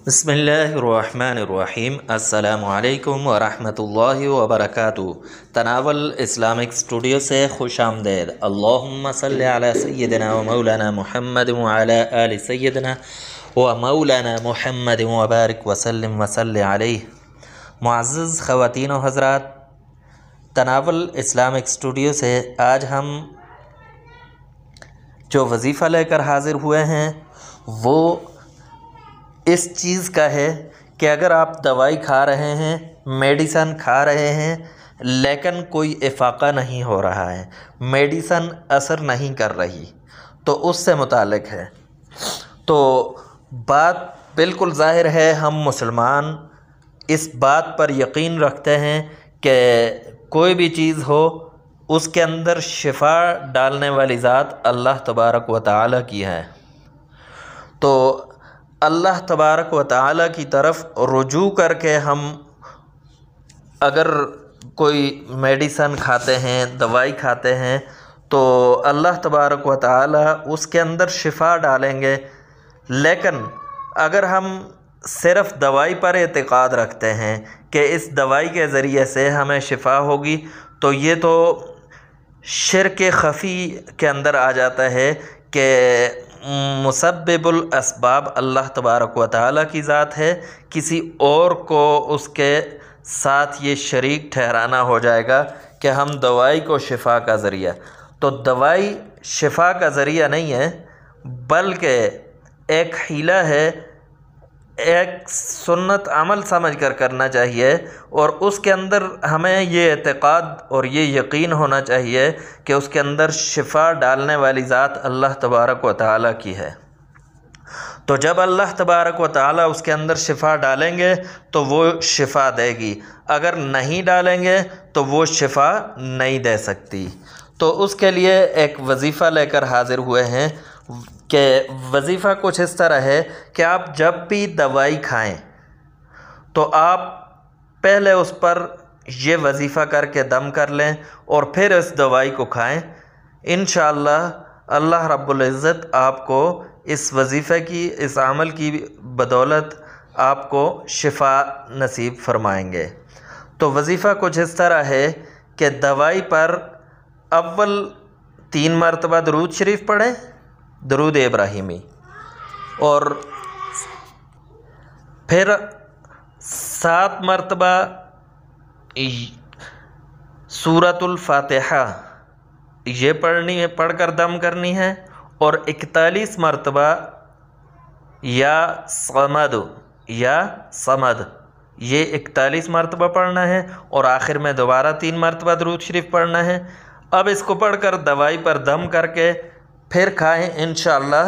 بسم اللہ الرحمن الرحیم۔ السلام علیکم ورحمۃ اللہ وبرکاتہ۔ تناول اسلامک اسٹوڈیو سے خوش آمدید۔ اللہم صلی علی سیدنا و مولانا محمد وعلی آل سیدنا و مولانا محمد وبارک وسلم وصلی علیہ۔ معزز خواتین و حضرات، تناول اسلامک اسٹوڈیو سے آج ہم جو وظیفہ لے کر حاضر ہوئے ہیں وہ اس چیز کا ہے کہ اگر آپ دوائی کھا رہے ہیں، میڈیسن کھا رہے ہیں، لیکن کوئی افاقہ نہیں ہو رہا ہے، میڈیسن اثر نہیں کر رہی، تو اس سے متعلق ہے۔ تو بات بالکل ظاہر ہے، ہم مسلمان اس بات پر یقین رکھتے ہیں کہ کوئی بھی چیز ہو اس کے اندر شفا ڈالنے والی ذات اللہ تبارک و تعالیٰ کی ہے۔ تو اللہ تبارک و تعالیٰ کی طرف رجوع کر کے ہم اگر کوئی میڈیسن کھاتے ہیں، دوائی کھاتے ہیں، تو اللہ تبارک و تعالیٰ اس کے اندر شفا ڈالیں گے۔ لیکن اگر ہم صرف دوائی پر اعتقاد رکھتے ہیں کہ اس دوائی کے ذریعے سے ہمیں شفا ہوگی، تو یہ تو شرک خفی کے اندر آ جاتا ہے کہ مسبب الاسباب اللہ تبارک و تعالیٰ کی ذات ہے، کسی اور کو اس کے ساتھ یہ شریک ٹھہرانا ہو جائے گا کہ ہم دوائی کو شفا کا ذریعہ۔ تو دوائی شفا کا ذریعہ نہیں ہے، بلکہ ایک حیلہ ہے، ایک سنت عمل سمجھ کر کرنا چاہیے، اور اس کے اندر ہمیں یہ اعتقاد اور یہ یقین ہونا چاہیے کہ اس کے اندر شفا ڈالنے والی ذات اللہ تبارک و تعالیٰ کی ہے۔ تو جب اللہ تبارک و تعالیٰ اس کے اندر شفا ڈالیں گے تو وہ شفا دے گی، اگر نہیں ڈالیں گے تو وہ شفا نہیں دے سکتی۔ تو اس کے لیے ایک وظیفہ لے کر حاضر ہوئے ہیں کہ وظیفہ کچھ اس طرح ہے کہ آپ جب بھی دوائی کھائیں تو آپ پہلے اس پر یہ وظیفہ کر کے دم کر لیں اور پھر اس دوائی کو کھائیں۔ انشاءاللہ اللہ رب العزت آپ کو اس وظیفے کی، اس عمل کی بدولت آپ کو شفا نصیب فرمائیں گے۔ تو وظیفہ کچھ اس طرح ہے کہ دوائی پر اول 3 مرتبہ درود شریف پڑھیں، درود ابراہیمی، اور پھر 7 مرتبہ سورۃ الفاتحہ یہ پڑھ کر دم کرنی ہے، اور 41 مرتبہ یا صمد یہ 41 مرتبہ پڑھنا ہے، اور آخر میں دوبارہ 3 مرتبہ درود شریف پڑھنا ہے۔ اب اس کو پڑھ کر دوائی پر دم کر کے پھر کھائیں، انشاءاللہ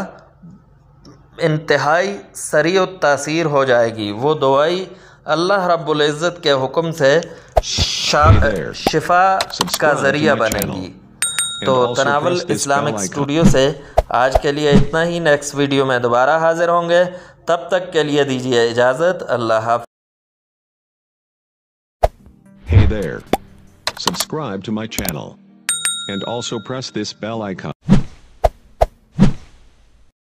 انتہائی سریع التاثیر ہو جائے گی۔ وہ دوائی اللہ رب العزت کے حکم سے شفا کا ذریعہ بنے گی۔ تو تناول اسلامک اسٹوڈیو سے آج کے لیے اتنا ہی، نیکسٹ ویڈیو میں دوبارہ حاضر ہوں گے، تب تک کے لیے دیجیے اجازت، اللہ حافظ۔ Hey there. Subscribe to my channel. And also press this bell icon.